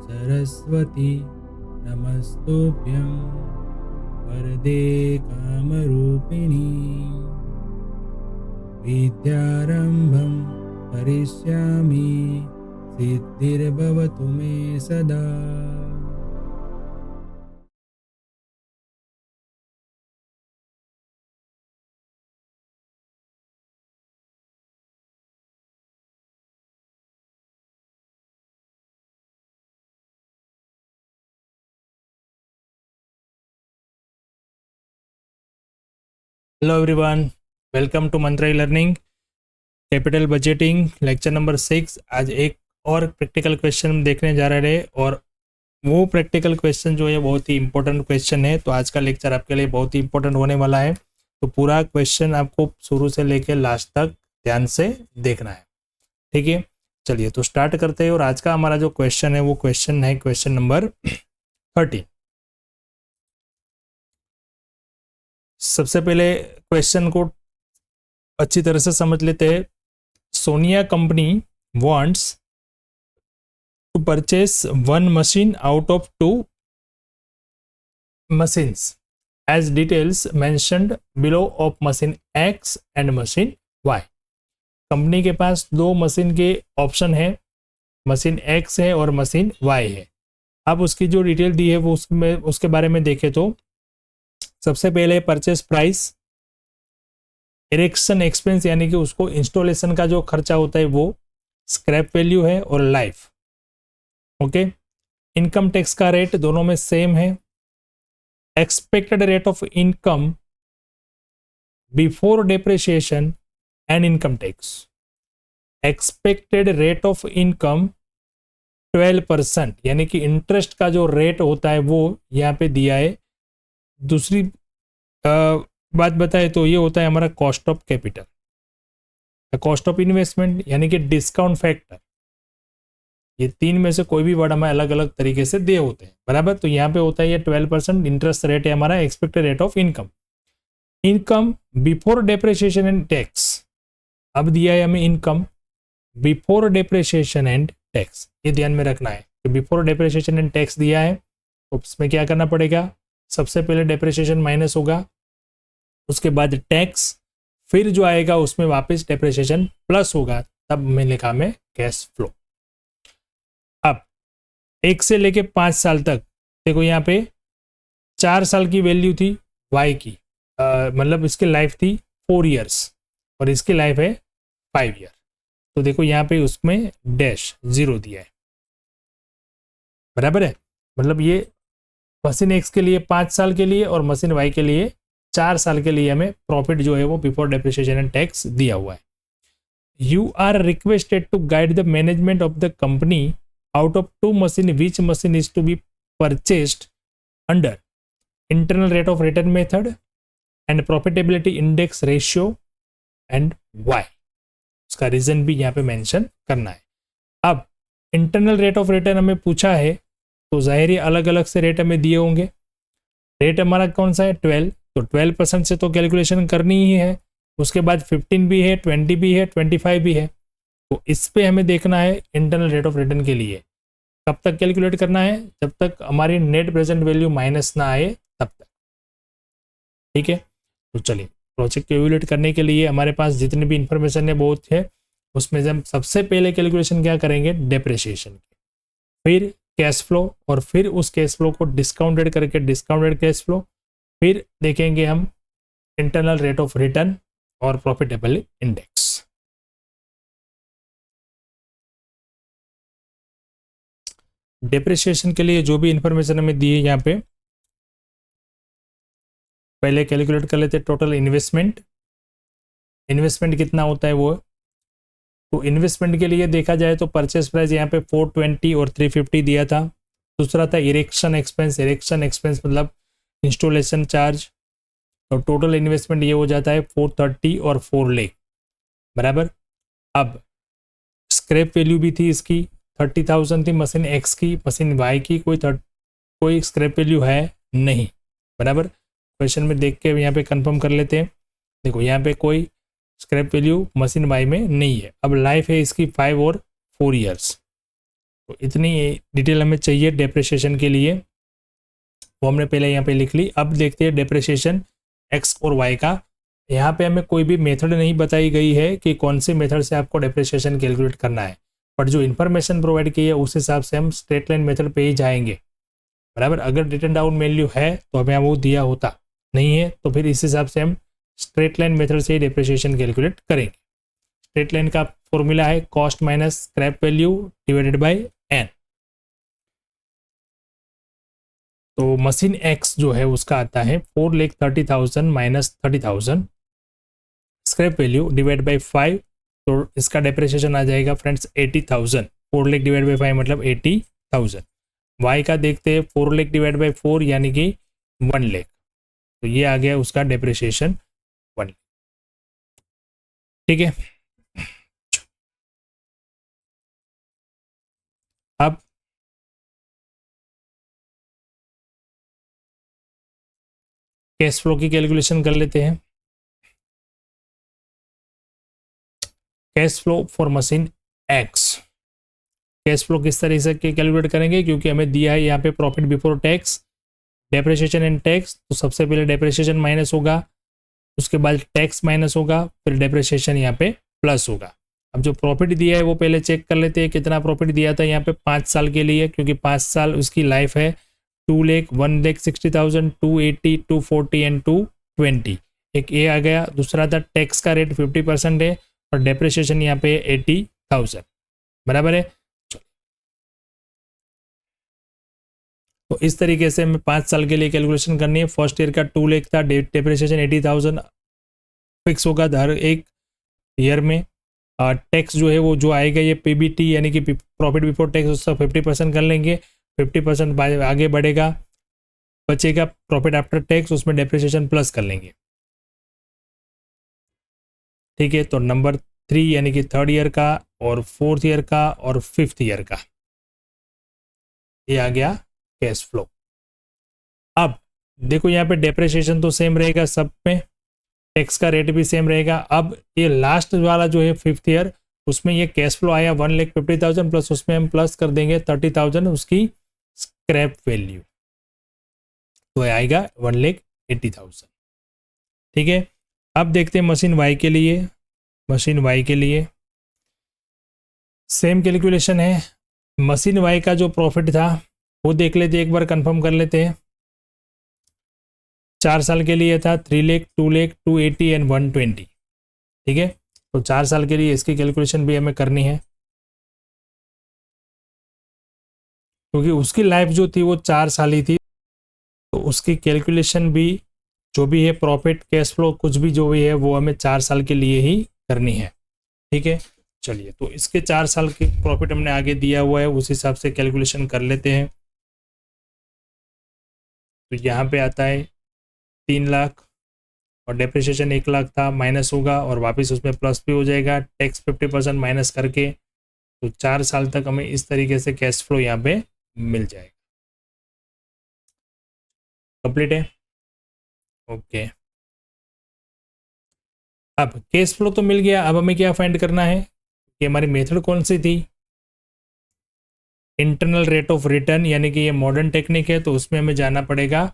सरस्वती नमस्तुभ्यं वरदे कामरूपिणी विद्यारम्भं करिष्यामि सिद्धिर्भवतु मे सदा। Hello everyone, welcome to Mantra Learning capital budgeting lecture number 6। आज एक और प्रैक्टिकल क्वेश्चन हम देखने जा रहे हैं और वो प्रैक्टिकल क्वेश्चन जो है बहुत ही इंपॉर्टेंट क्वेश्चन है। तो आज का लेक्चर आपके लिए बहुत ही इंपॉर्टेंट होने वाला है। तो पूरा क्वेश्चन आपको शुरू से लेकर लास्ट तक ध्यान से देखना है, ठीक है। चलिए तो स्टार्ट करते हैं। और आज का हमारा जो क्वेश्चन है वो क्वेश्चन है क्वेश्चन नंबर 13। सबसे पहले क्वेश्चन को अच्छी तरह से समझ लेते हैं। Sonia company wants to purchase one machine out of two machines as details mentioned below of machine X and machine Y। Company के पास दो मशीन के ऑप्शन है, मशीन X है और मशीन Y है। अब उसकी जो डिटेल दी है वो उसके बारे में देखें तो सबसे पहले परचेस प्राइस, इरेक्शन एक्सपेंस यानी कि उसको इंस्टॉलेशन का जो खर्चा होता है वो, स्क्रैप वैल्यू है और लाइफ। ओके, इनकम टैक्स का रेट दोनों में सेम है। Expected rate of income before depreciation and income tax, expected rate of income 12%, यानी कि इंटरेस्ट का जो रेट होता है वो यहाँ पे दिया है। दूसरी बात बताए तो ये होता है हमारा cost of capital, cost of investment यानी कि डिस्काउंट फैक्टर। ये तीन में से कोई भी वर्ड हमें अलग अलग तरीके से दिए होते हैं, बराबर। तो यहाँ पे होता है ये 12% इंटरेस्ट रेट है हमारा, expected rate of income. Income before depreciation and tax, अब दिया है हमें income before depreciation and tax. ये ध्यान में रखना है कि बिफोर डेप्रिसिएशन एंड टैक्स दिया है तो उसमें क्या करना पड़ेगा, सबसे पहले डेप्रिसिएशन माइनस होगा, उसके बाद टैक्स, फिर जो आएगा उसमें वापस डेप्रिसिएशन प्लस होगा, तब मैं लिखा में कैश फ्लो। अब 1 से लेके 5 साल तक देखो, यहाँ पे 4 साल की वैल्यू थी वाई की, मतलब इसकी लाइफ थी 4 इयर्स और इसकी लाइफ है 5 ईयर। तो देखो यहाँ पे उसमें डैश 0 दिया है, बराबर है। मतलब ये मशीन एक्स के लिए 5 साल के लिए और मशीन वाई के लिए 4 साल के लिए हमें प्रॉफिट जो है वो बिफोर डेप्रिसिएशन एंड टैक्स दिया हुआ है। You are requested to guide the management of the company out of two machine which machine is to be purchased under internal rate of return method and profitability index ratio and y. उसका reason भी यहाँ पे mention करना है। अब internal rate of return हमें पूछा है तो जाहिर अलग अलग से रेट हमें दिए होंगे। रेट हमारा कौन सा है 12, तो 12% से तो कैलकुलेशन करनी ही है। उसके बाद 15 भी है, 20 भी है, 25 भी है। तो इस पे हमें देखना है इंटरनल रेट ऑफ रिटर्न के लिए कब तक कैलकुलेट करना है, जब तक हमारी नेट प्रेजेंट वैल्यू माइनस ना आए तब तक, ठीक है। तो चलिए प्रोजेक्ट को इवैल्यूएट करने के लिए हमारे पास जितनी भी इंफॉर्मेशन है बहुत है, उसमें से हम सबसे पहले कैलकुलेशन क्या करेंगे, डेप्रिसिएशन की, फिर कैश फ्लो और फिर उस कैश फ्लो को डिस्काउंटेड करके डिस्काउंटेड कैश फ्लो, फिर देखेंगे हम इंटरनल रेट ऑफ रिटर्न और प्रॉफिटेबल इंडेक्स। डेप्रिसिएशन के लिए जो भी इंफॉर्मेशन हमें दी है यहाँ पे पहले कैलकुलेट कर लेते हैं। टोटल इन्वेस्टमेंट, इन्वेस्टमेंट कितना होता है वो, तो इन्वेस्टमेंट के लिए देखा जाए तो परचेस प्राइस यहाँ पे 420 और 350 दिया था। दूसरा था इरेक्शन एक्सपेंस, इरेक्शन एक्सपेंस मतलब इंस्टॉलेशन चार्ज, तो टोटल इन्वेस्टमेंट ये हो जाता है 430 और 4 लाख, बराबर। अब स्क्रैप वैल्यू भी थी इसकी 30,000 थी मशीन एक्स की, मशीन वाई की कोई स्क्रैप वैल्यू है नहीं, बराबर। क्वेश्चन में देख के यहाँ पे कंफर्म कर लेते हैं। देखो यहाँ पे कोई स्क्रैप वैल्यू मशीन वाई में नहीं है। अब लाइफ है इसकी 5 और 4 ईयर्स। तो इतनी डिटेल हमें चाहिए डेप्रिसिएशन के लिए, वो हमने पहले यहाँ पे लिख ली। अब देखते हैं डेप्रिसिएशन एक्स और वाई का। यहाँ पे हमें कोई भी मेथड नहीं बताई गई है कि कौन से मेथड से आपको डेप्रिसिएशन कैलकुलेट करना है, बट जो इन्फॉर्मेशन प्रोवाइड की है उस हिसाब से हम स्ट्रेट लाइन मेथड पे ही जाएंगे, बराबर। अगर रिटन डाउन वैल्यू है तो हमें वो दिया होता, नहीं है तो फिर इस हिसाब से हम स्ट्रेट लाइन मेथड से ही डेप्रिसिएशन कैलकुलेट करेंगे। स्ट्रेट लाइन का फॉर्मूला है cost minus scrap value divided by N. तो मशीन एक्स जो है उसका आता है 4,30,000 minus 30,000 scrap value divide by 5, तो इसका डेप्रिसिएशन आ जाएगा फ्रेंड्स 80,000। 4 लाख डिवाइड बाई 5 मतलब 80,000। वाई का देखते हैं 4 लाख डिवाइड बाई 4 यानी कि 1 लाख, तो ये आ गया उसका डेप्रिसिएशन 1। ठीक है, अब कैश फ्लो की कैलकुलेशन कर लेते हैं। Cash flow for machine x, cash flow किस तरह से कैलकुलेट करेंगे, क्योंकि हमें दिया है यहाँ पे profit before tax, depreciation and tax. तो सबसे पहले डेप्रिसिएशन माइनस होगा, उसके बाद टैक्स माइनस होगा, फिर डेप्रिसिएशन यहाँ पे प्लस होगा। अब जो प्रॉफिट दिया है वो पहले चेक कर लेते हैं कितना प्रॉफिट दिया था यहाँ पे 5 साल के लिए, क्योंकि 5 साल उसकी लाइफ है। 2 लाख, 1,60,000, 280, 240 एंड 220। एक ये आ गया। दूसरा था टैक्स का रेट 50% है और डेप्रिसिएशन यहाँ पे 80,000, बराबर है। तो इस तरीके से हमें 5 साल के लिए कैलकुलेशन करनी है। फर्स्ट ईयर का 2 लाख था, डेप्रिसिएशन 80,000 फिक्स होगा हर एक ईयर में। टैक्स जो है वो जो आएगा ये पीबीटी यानी कि प्रॉफिट बिफोर टैक्स, उसका 50% कर लेंगे। 50% आगे बढ़ेगा, बचेगा प्रॉफिट आफ्टर टैक्स, उसमें डेप्रिसिएशन प्लस कर लेंगे। ठीक है, तो नंबर 3 यानी कि 3rd ईयर का और 4th ईयर का और 5th ईयर का, ये आ गया कैश फ्लो। अब देखो यहाँ पे डेप्रिसिएशन तो सेम रहेगा सब में, टैक्स का रेट भी सेम रहेगा। अब ये लास्ट वाला जो है 5th ईयर, उसमें ये कैश फ्लो आया 1,50,000 प्लस उसमें हम प्लस कर देंगे 30,000 उसकी स्क्रैप वैल्यू, तो आएगा 1,80,000। ठीक है, अब देखते हैं मशीन वाई के लिए। मशीन वाई के लिए सेम कैलकुलेशन है। मशीन वाई का जो प्रॉफिट था वो देख लेते, एक बार कंफर्म कर लेते हैं। 4 साल के लिए था 3 लाख, 2 लाख, 280 एंड 120। ठीक है, तो 4 साल के लिए इसकी कैलकुलेशन भी हमें करनी है, क्योंकि उसकी लाइफ जो थी वो 4 साल ही थी। तो उसकी कैलकुलेशन भी जो भी है प्रॉफिट कैश फ्लो कुछ भी जो भी है वो हमें 4 साल के लिए ही करनी है। ठीक है, चलिए तो इसके 4 साल की प्रॉफिट हमने आगे दिया हुआ है, उस हिसाब से कैलकुलेशन कर लेते हैं। तो यहाँ पे आता है 3 लाख और डेप्रिसिएशन 1 लाख था, माइनस होगा और वापस उसमें प्लस भी हो जाएगा, टैक्स 50% माइनस करके। तो 4 साल तक हमें इस तरीके से कैश फ्लो यहाँ पे मिल जाएगा। कंप्लीट है, ओके। अब कैश फ्लो तो मिल गया, अब हमें क्या फाइंड करना है कि हमारी मेथड कौन सी थी, इंटरनल रेट ऑफ रिटर्न, यानी कि ये मॉडर्न टेक्निक है, तो उसमें हमें जाना पड़ेगा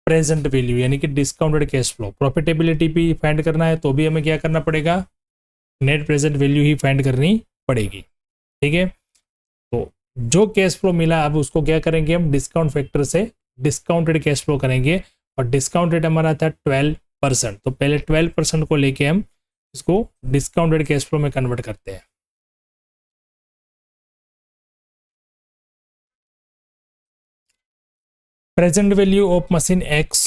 प्रेजेंट वैल्यू यानी कि डिस्काउंटेड कैश फ्लो। प्रॉफिटेबिलिटी भी फाइंड करना है तो भी हमें क्या करना पड़ेगा, नेट प्रेजेंट वैल्यू ही फाइंड करनी पड़ेगी। ठीक है, तो जो कैश फ्लो मिला अब उसको क्या करेंगे हम, डिस्काउंट फैक्टर से डिस्काउंटेड कैश फ्लो करेंगे, और डिस्काउंट रेट हमारा था 12%। तो पहले 12% को लेके हम इसको डिस्काउंटेड कैश फ्लो में कन्वर्ट करते हैं। Present value of machine x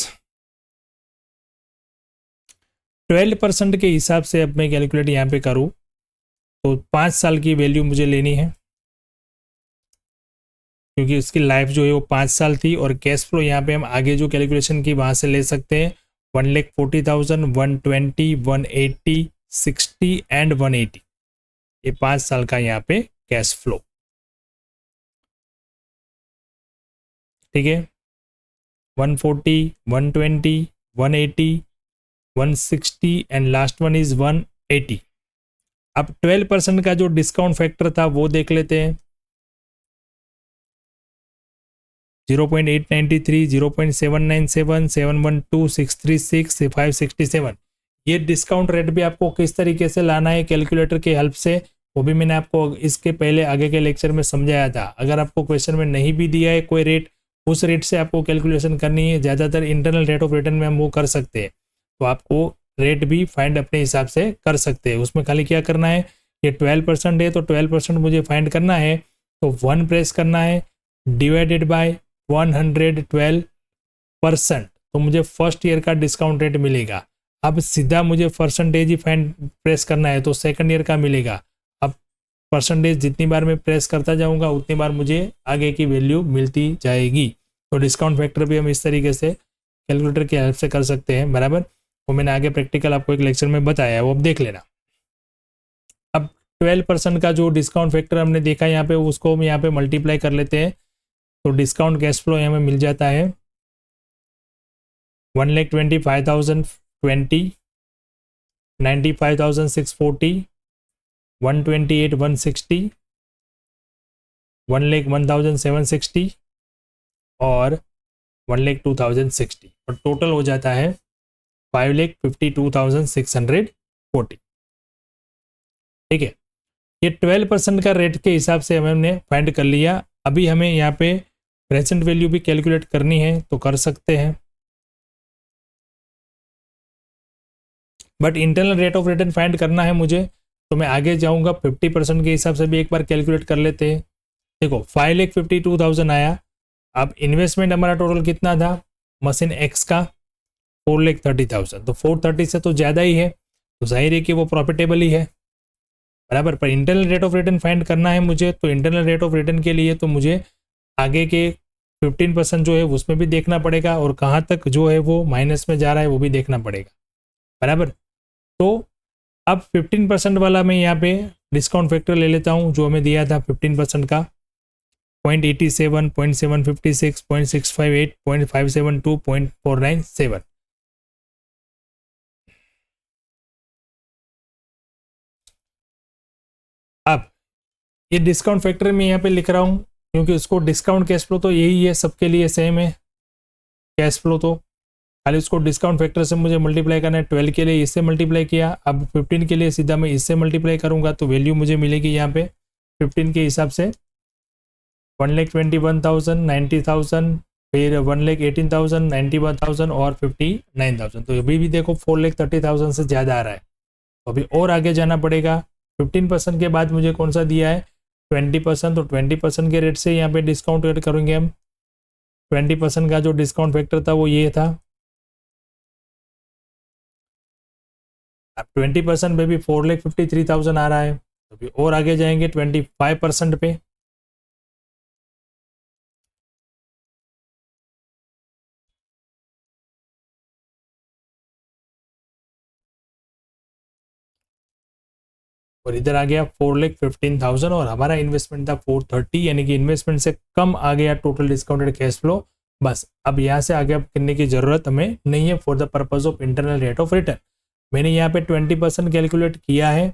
12% के हिसाब से अब मैं कैलकुलेट यहाँ पे करूँ तो 5 साल की वैल्यू मुझे लेनी है, क्योंकि उसकी लाइफ जो है वो 5 साल थी। और कैश फ्लो यहाँ पे हम आगे जो कैलकुलेशन की वहाँ से ले सकते हैं, 1,40,000, 120, 180, 60 एंड 180, ये 5 साल का यहाँ पे कैश फ्लो। ठीक है, 140, 120, 180, 160 एंड लास्ट वन इज 180। अब 12% का जो डिस्काउंट फैक्टर था वो देख लेते हैं। 0.893, 0.797, 712, 636, 567। ये डिस्काउंट रेट भी आपको किस तरीके से लाना है कैलकुलेटर की हेल्प से, वो भी मैंने आपको इसके पहले आगे के लेक्चर में समझाया था। अगर आपको क्वेश्चन में नहीं भी दिया है कोई रेट, उस रेट से आपको कैलकुलेशन करनी है। ज़्यादातर इंटरनल रेट ऑफ रिटर्न में हम वो कर सकते हैं, तो आपको रेट भी फाइंड अपने हिसाब से कर सकते हैं। उसमें खाली क्या करना है, ये 12% है तो 12% मुझे फाइंड करना है, तो 1 प्रेस करना है, डिवाइडेड बाय 112%, तो मुझे फर्स्ट ईयर का डिस्काउंट रेट मिलेगा। अब सीधा मुझे परसेंटेज ही फाइंड प्रेस करना है तो सेकंड ईयर का मिलेगा। अब परसेंटेज जितनी बार मैं प्रेस करता जाऊंगा उतनी बार मुझे आगे की वैल्यू मिलती जाएगी। तो डिस्काउंट फैक्टर भी हम इस तरीके से कैलकुलेटर की हेल्प से कर सकते हैं, बराबर। वो मैंने आगे प्रैक्टिकल आपको एक लेक्चर में बताया है, वो अब देख लेना। अब 12% का जो डिस्काउंट फैक्टर हमने देखा यहाँ पे, उसको हम यहाँ पे मल्टीप्लाई कर लेते हैं, तो डिस्काउंट कैश फ्लो यहाँ में मिल जाता है 1,25,020, 95,640, 128, 160, 1,01,760 और 1,02,060, और टोटल हो जाता है 5,52,640। ठीक है, ये 12% का रेट के हिसाब से हमने फाइंड कर लिया। अभी हमें यहाँ पे प्रेजेंट वैल्यू भी कैलकुलेट करनी है तो कर सकते हैं, but internal rate of return find करना है मुझे, तो मैं आगे जाऊंगा। 50% के हिसाब से भी एक बार कैलकुलेट कर लेते हैं। देखो 5,52,000 आया। अब इन्वेस्टमेंट हमारा टोटल कितना था मशीन एक्स का, 4,30,000, तो 430 से तो ज़्यादा ही है, तो जाहिर है कि वो प्रॉफिटेबल ही है, बराबर। पर internal rate of return find करना है मुझे, तो इंटरनल रेट ऑफ रिटर्न के लिए तो मुझे आगे के 15% जो है उसमें भी देखना पड़ेगा, और कहाँ तक जो है वो माइनस में जा रहा है वो भी देखना पड़ेगा, बराबर। तो अब 15% वाला मैं यहाँ पे डिस्काउंट फैक्टर ले लेता हूँ जो हमें दिया था 15% का, 0.87, 0.756, 0.658, 0.572, 0.497। अब ये डिस्काउंट फैक्टर मैं यहाँ पे लिख रहा हूँ क्योंकि उसको डिस्काउंट कैश फ्लो तो यही है, सबके लिए सेम है कैश फ्लो, तो खाली उसको डिस्काउंट फैक्टर से मुझे मल्टीप्लाई करना है। 12 के लिए इससे मल्टीप्लाई किया, अब 15 के लिए सीधा मैं इससे मल्टीप्लाई करूंगा, तो वैल्यू मुझे मिलेगी यहाँ पे 15 के हिसाब से 1,21,000, 90,000, फिर 1,18,000, 91,000 और 59,000। तो अभी भी देखो 4,30,000 से ज़्यादा आ रहा है, तो अभी और आगे जाना पड़ेगा। 15% के बाद मुझे कौन सा दिया है 20%, तो 20% के रेट से यहाँ पे डिस्काउंट रेट करेंगे हम। 20% का जो डिस्काउंट फैक्टर था वो ये था। अब 20% पे भी 4,53,000 आ रहा है, तो भी और आगे जाएंगे 25% पे, और इधर आ गया 4,15,000 और हमारा इन्वेस्टमेंट था 430, यानी कि इन्वेस्टमेंट से कम आ गया टोटल डिस्काउंटेड कैश फ्लो। बस अब यहाँ से आगे करने की जरूरत हमें नहीं है for the purpose of internal rate of return. मैंने यहाँ पे 20% कैलकुलेट किया है।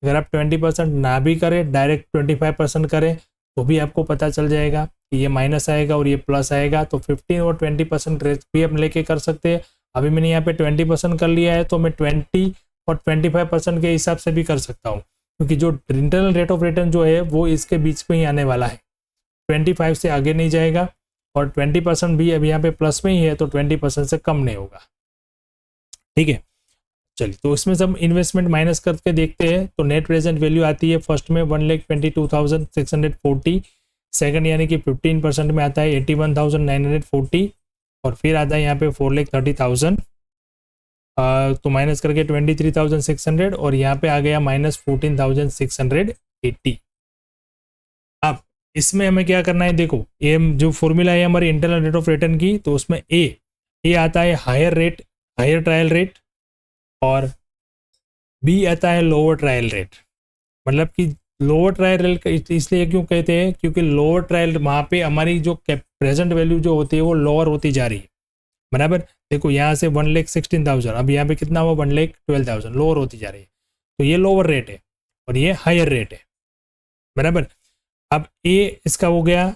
अगर आप 20% ना भी करें, डायरेक्ट 25% करें, तो भी आपको पता चल जाएगा कि ये माइनस आएगा और ये प्लस आएगा। तो 15 और 20% रेट भी हम लेके कर सकते हैं। अभी मैंने यहाँ पे 20% कर लिया है, तो मैं 20 और 25% के हिसाब से भी कर सकता हूँ, क्योंकि जो इंटरनल रेट ऑफ रिटर्न जो है वो इसके बीच में ही आने वाला है, 25 से आगे नहीं जाएगा, और 20% भी अभी यहाँ पे प्लस में ही है, तो 20% से कम नहीं होगा। ठीक है, चलिए तो इसमें से हम इन्वेस्टमेंट माइनस करके देखते हैं। तो नेट प्रेजेंट वैल्यू आती है फर्स्ट में 1,22,640, सेकंड यानी कि 15% में आता है 81,940, और फिर आता है यहाँ पे 4,30,000, तो माइनस करके 23,600, और यहाँ पे आ गया -14,680। अब इसमें हमें क्या करना है, देखो ये जो फॉर्मूला है हमारी इंटरनल रेट ऑफ रिटर्न की, तो उसमें ए आता है higher rate, higher trial rate, और बी आता है लोअर ट्रायल रेट। मतलब कि लोअर ट्रायल रेट इसलिए क्यों कहते हैं, क्योंकि लोअर ट्रायल वहाँ पे हमारी जो प्रेजेंट वैल्यू जो होती है वो लोअर होती जा रही है, बराबर। देखो यहाँ से 1,16,000, अब यहाँ पे कितना हुआ 1,12,000, लोअर होती जा रही है, तो ये लोअर रेट है और ये हायर रेट है, बराबर। अब ए इसका हो गया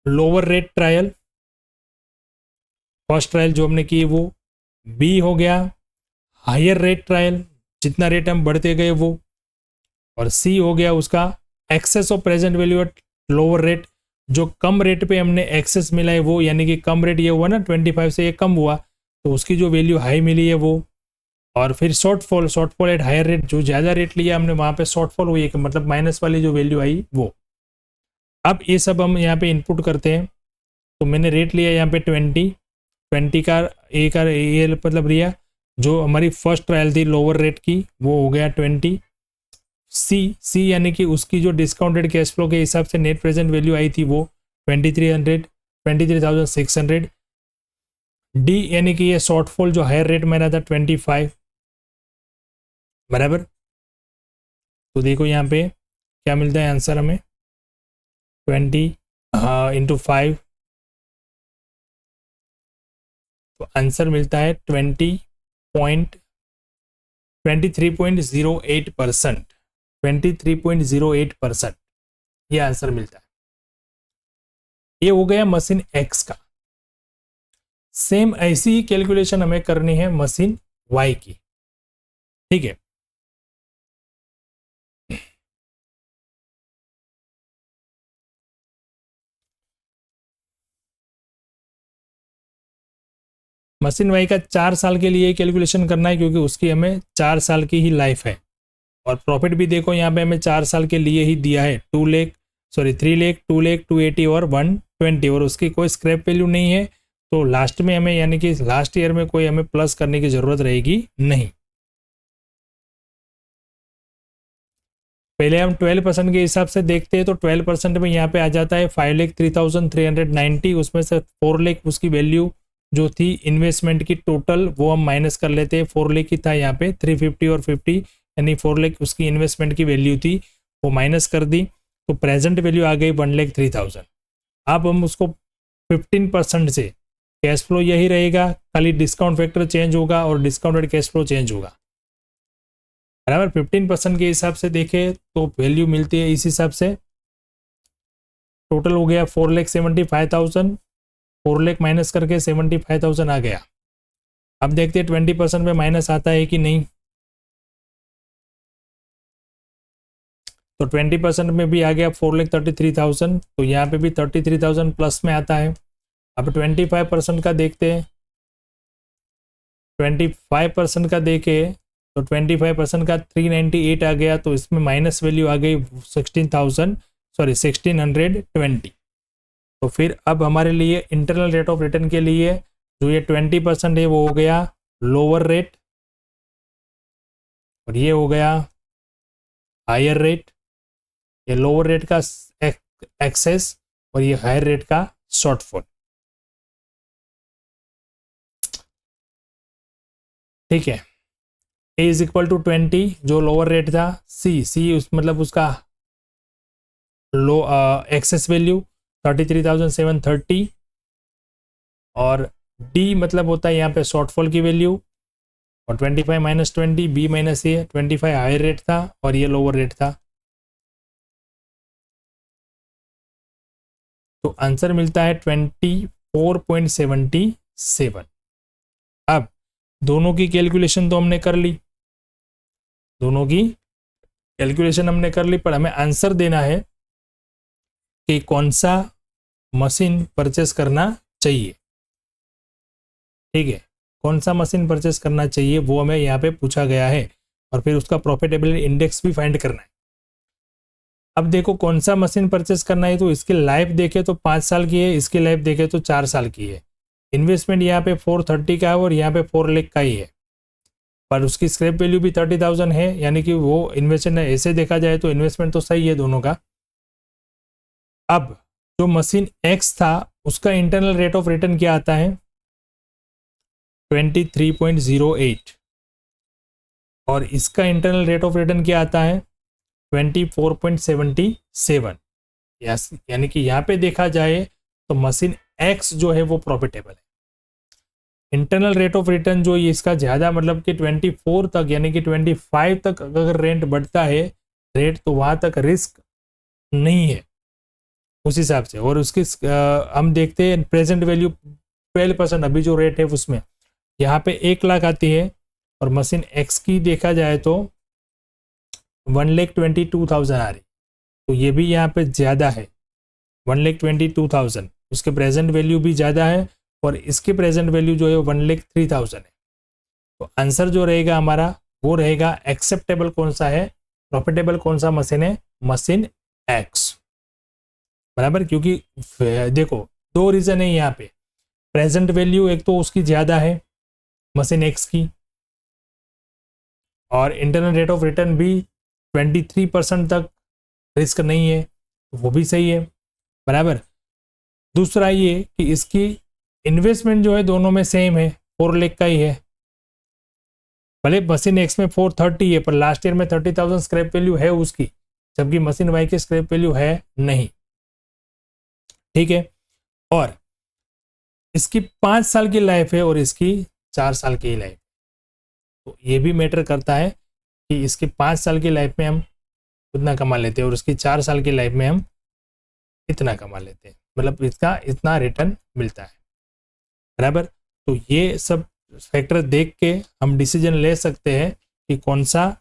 lower rate trial, first trial जो हमने की वो। बी हो गया हायर रेट ट्रायल, जितना रेट हम बढ़ते गए वो। और सी हो गया उसका excess of present value at lower rate, जो कम रेट पे हमने एक्सेस मिला है वो, यानी कि कम रेट ये हुआ ना 25 से ये कम हुआ, तो उसकी जो वैल्यू हाई मिली है वो। और फिर शॉर्टफॉल एट हायर रेट, जो ज़्यादा रेट लिया हमने वहाँ पे शॉर्टफॉल हुई है, मतलब माइनस वाली जो वैल्यू आई वो। अब ये सब हम यहाँ पे इनपुट करते हैं, तो मैंने रेट लिया यहाँ पे 20 का ए का ये मतलब लिया, जो हमारी फर्स्ट ट्रायल थी लोअर रेट की वो हो गया 20। सी यानी कि उसकी जो डिस्काउंटेड कैश फ्लो के हिसाब से नेट प्रेजेंट वैल्यू आई थी वो 23,600। डी यानी कि ये शॉर्टफॉल जो हायर रेट में रहा था 25, बराबर। तो देखो यहाँ पे क्या मिलता है आंसर हमें, 20 इंटू 5, तो आंसर मिलता है 23.08%, 23.08% ये आंसर मिलता है। ये हो गया मशीन एक्स का। सेम ऐसी ही कैलकुलेशन हमें करनी है मशीन वाई की, ठीक है। मशीन वाई का 4 साल के लिए कैलकुलेशन करना है, क्योंकि उसकी हमें 4 साल की ही लाइफ है। और प्रॉफिट भी देखो यहाँ पे हमें 4 साल के लिए ही दिया है, 3 लाख, 280 और 120, और उसकी कोई स्क्रैप वैल्यू नहीं है। तो लास्ट में हमें, यानी कि लास्ट ईयर में कोई हमें प्लस करने की जरूरत रहेगी नहीं। पहले हम 12% के हिसाब से देखते हैं, तो 12% में यहाँ पे आ जाता है 5,03,390, उसमें से 4 लाख उसकी वैल्यू जो थी इन्वेस्टमेंट की टोटल, वो हम माइनस कर लेते हैं। 4 लाख की था यहाँ पे, 350 और 50, यानी 4 लाख उसकी इन्वेस्टमेंट की वैल्यू थी, वो माइनस कर दी, तो प्रेजेंट वैल्यू आ गई 1,03,000। अब हम उसको 15% से, कैश फ्लो यही रहेगा, खाली डिस्काउंट फैक्टर चेंज होगा और डिस्काउंटेड कैश फ्लो चेंज होगा, बराबर। 15% के हिसाब से देखें तो वैल्यू मिलती है इस हिसाब से। टोटल हो गया 4,75,000, 4 लाख माइनस करके 75,000 आ गया। अब देखते हैं 20% में माइनस आता है कि नहीं, तो 20% में भी आ गया 4,33,000, तो यहाँ पे भी 33,000 प्लस में आता है। अब 25% का देखते हैं, 25% का देखे तो 25% का 398 आ गया, तो इसमें माइनस वैल्यू आ गई 1620। तो फिर अब हमारे लिए इंटरनल रेट ऑफ रिटर्न के लिए जो ये 20% है वो हो गया लोअर रेट, और ये हो गया हायर रेट। ये लोअर रेट का एक्सेस और ये हायर रेट का शॉर्टफॉल, ठीक है। ए इज इक्वल टू 20 जो लोअर रेट था, सी उस मतलब उसका लो एक्सेस वैल्यू 33,730, और डी मतलब होता है यहाँ पे शॉर्टफॉल की वैल्यू, और 25 माइनस 20, बी माइनस ए, 25 हायर रेट था और ये लोअर रेट था। तो आंसर मिलता है 24.77। अब दोनों की कैलकुलेशन तो हमने कर ली, दोनों की कैलकुलेशन हमने कर ली, पर हमें आंसर देना है कि कौन सा मशीन परचेस करना चाहिए, ठीक है। कौन सा मशीन परचेस करना चाहिए वो हमें यहाँ पे पूछा गया है, और फिर उसका प्रॉफिटेबिलिटी इंडेक्स भी फाइंड करना है। अब देखो कौन सा मशीन परचेस करना है, तो इसकी लाइफ देखे तो 5 साल की है, इसकी लाइफ देखे तो 4 साल की है। इन्वेस्टमेंट यहाँ पे 430 का है और यहाँ पे 4 लाख का ही है, पर उसकी स्क्रैप वैल्यू भी 30,000 है, यानी कि वो इन्वेस्टमेंट ऐसे देखा जाए तो इन्वेस्टमेंट तो सही है दोनों का। अब जो मशीन एक्स था उसका इंटरनल रेट ऑफ रिटर्न क्या आता है 23.08, और इसका इंटरनल रेट ऑफ रिटर्न क्या आता है 24.77। यानी कि यहाँ पे देखा जाए तो मशीन एक्स जो है वो प्रॉफिटेबल है। इंटरनल रेट ऑफ रिटर्न जो ये इसका ज़्यादा मतलब कि 24 तक यानी कि 25 तक अगर रेंट बढ़ता है रेट, तो वहाँ तक रिस्क नहीं है उस हिसाब से। और उसकी हम देखते हैं प्रेजेंट वैल्यू 12% अभी जो रेट है उसमें यहाँ पे 1 लाख आती है, और मशीन एक्स की देखा जाए तो 1,22,000 आ रही, तो ये भी यहाँ पे ज़्यादा है 1,22,000। उसके प्रेजेंट वैल्यू भी ज़्यादा है और इसकी प्रेजेंट वैल्यू जो है 1,03,000 है। तो आंसर जो रहेगा हमारा वो रहेगा एक्सेप्टेबल कौन सा है, प्रॉफिटेबल कौन सा मशीन है, मशीन एक्स, बराबर। क्योंकि देखो 2 रीज़न है यहाँ पे, प्रेजेंट वैल्यू एक तो उसकी ज़्यादा है मशीन एक्स की, और इंटरनल रेट ऑफ रिटर्न भी 23% तक रिस्क नहीं है, तो वो भी सही है, बराबर। दूसरा ये कि इसकी इन्वेस्टमेंट जो है दोनों में सेम है, 4 लाख का ही है। भले मशीन एक्स में 430 है, पर लास्ट ईयर में 30,000 स्क्रैप वैल्यू है उसकी, जबकि मशीन वाई की स्क्रैप वैल्यू है नहीं, ठीक है। और इसकी 5 साल की लाइफ है और इसकी 4 साल की लाइफ, तो ये भी मैटर करता है कि इसकी 5 साल की लाइफ में हम कितना कमा लेते हैं और उसकी 4 साल की लाइफ में हम इतना कमा लेते हैं, मतलब इसका इतना रिटर्न मिलता है, बराबर। तो ये सब फैक्टर देख के हम डिसीजन ले सकते हैं कि कौन सा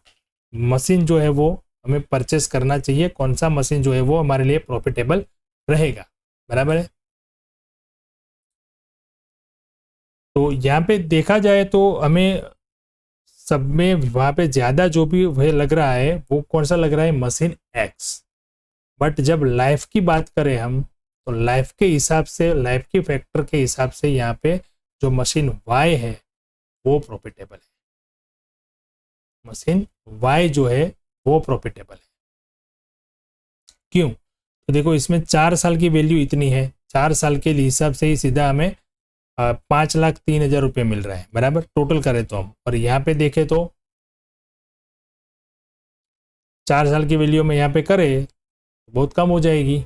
मशीन जो है वो हमें परचेस करना चाहिए, कौन सा मशीन जो है वो हमारे लिए प्रॉफिटेबल रहेगा, बराबर है। तो यहाँ पे देखा जाए तो हमें सब में वहाँ पे ज़्यादा जो भी वह लग रहा है वो कौन सा लग रहा है, मशीन एक्स। बट जब लाइफ की बात करें हम, तो लाइफ के हिसाब से, लाइफ के फैक्टर के हिसाब से यहाँ पे जो मशीन वाई है वो प्रॉफिटेबल है, मशीन वाई जो है वो प्रॉफिटेबल है। क्यों? तो देखो इसमें 4 साल की वैल्यू इतनी है, 4 साल के हिसाब से ही सीधा हमें 5,03,000 रुपये मिल रहा है, बराबर, टोटल करें तो हम। और यहाँ पे देखें तो 4 साल की वैल्यू में यहाँ पे करें तो बहुत कम हो जाएगी,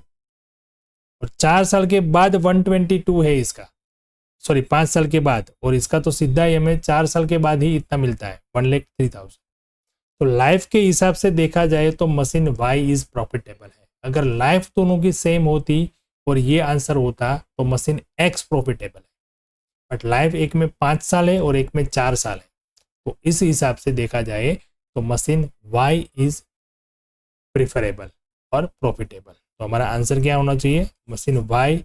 और 4 साल के बाद 122 है इसका, सॉरी 5 साल के बाद, और इसका तो सीधा ही हमें 4 साल के बाद ही इतना मिलता है 1,03,000। तो लाइफ के हिसाब से देखा जाए तो मशीन वाई इज प्रॉफिटेबल है। अगर लाइफ दोनों की सेम होती और ये आंसर होता तो मशीन एक्स प्रॉफिटेबल है, बट लाइफ एक में 5 साल है और एक में 4 साल है, तो इस हिसाब से देखा जाए तो मशीन वाई इज प्रिफरेबल और प्रॉफिटेबल। तो हमारा आंसर क्या होना चाहिए, मशीन वाई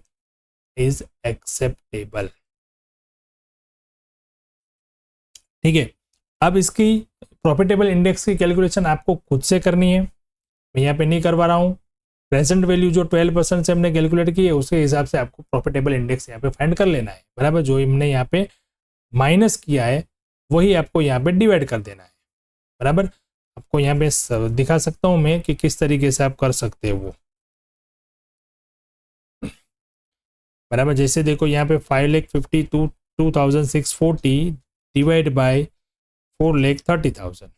इज एक्सेप्टेबल, ठीक है। अब इसकी प्रॉफिटेबल इंडेक्स की कैलकुलेशन आपको खुद से करनी है, मैं यहाँ पे नहीं करवा रहा हूँ। प्रेजेंट वैल्यू जो 12% से हमने कैलकुलेट की है उसके हिसाब से आपको प्रॉफिटेबल इंडेक्स यहाँ पे फाइंड कर लेना है, बराबर। जो हमने यहाँ पे माइनस किया है वही आपको यहाँ पे डिवाइड कर देना है, बराबर। आपको यहाँ पे दिखा सकता हूँ मैं कि किस तरीके से आप कर सकते हो वो, बराबर। जैसे देखो यहाँ पे 5,52,640 डिवाइड बाय 4,30,000,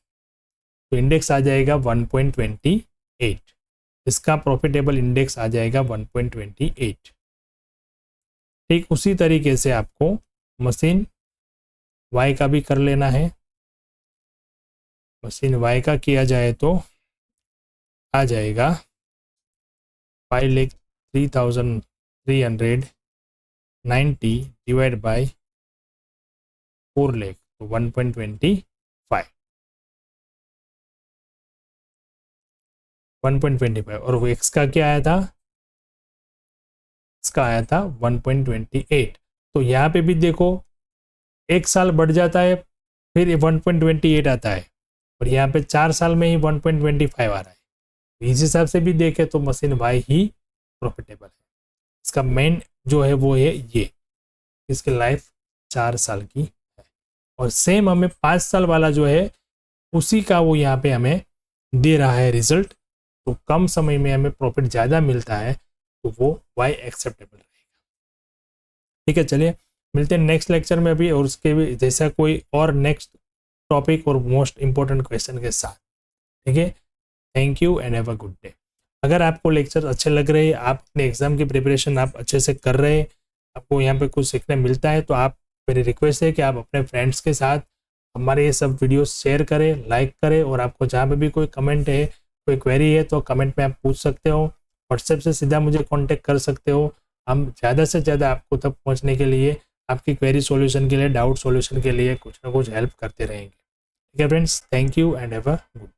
तो इंडेक्स आ जाएगा 1.28, इसका प्रॉफिटेबल इंडेक्स आ जाएगा 1.28। ठीक उसी तरीके से आपको मशीन वाई का भी कर लेना है। मशीन वाई का किया जाए तो आ जाएगा 5,03,390 डिवाइड बाय 4 लाख, तो 1.25 और वो एक्स का क्या आया था, इसका आया था 1.28। तो यहाँ पे भी देखो 1 साल बढ़ जाता है फिर 1.28 आता है, और यहाँ पे 4 साल में ही 1.25 आ रहा है। इस हिसाब से भी देखें तो मशीन वाई ही प्रॉफिटेबल है। इसका मेन जो है वो है ये, इसकी लाइफ 4 साल की है, और सेम हमें 5 साल वाला जो है उसी का वो यहाँ पे हमें दे रहा है रिजल्ट। तो कम समय में हमें प्रॉफिट ज़्यादा मिलता है, तो वो वाई एक्सेप्टेबल रहेगा, ठीक है। चलिए मिलते हैं नेक्स्ट लेक्चर में अभी, और उसके भी जैसा कोई और नेक्स्ट टॉपिक और मोस्ट इंपॉर्टेंट क्वेश्चन के साथ, ठीक है। Thank you and have a good day. अगर आपको लेक्चर अच्छे लग रहे हैं, आप अपने एग्जाम की प्रिपरेशन आप अच्छे से कर रहे हैं, आपको यहाँ पे कुछ सीखने मिलता है, तो आप मेरी रिक्वेस्ट है कि आप अपने फ्रेंड्स के साथ हमारे ये सब वीडियो शेयर करें, लाइक करें, और आपको जहाँ पे भी कोई कमेंट है, कोई क्वेरी है तो कमेंट में आप पूछ सकते हो। व्हाट्सएप से सीधा मुझे कांटेक्ट कर सकते हो। हम ज़्यादा से ज़्यादा आपको तक पहुँचने के लिए, आपकी क्वेरी सॉल्यूशन के लिए, डाउट सॉल्यूशन के लिए कुछ ना कुछ हेल्प करते रहेंगे। ठीक है friends, thank you and have a good.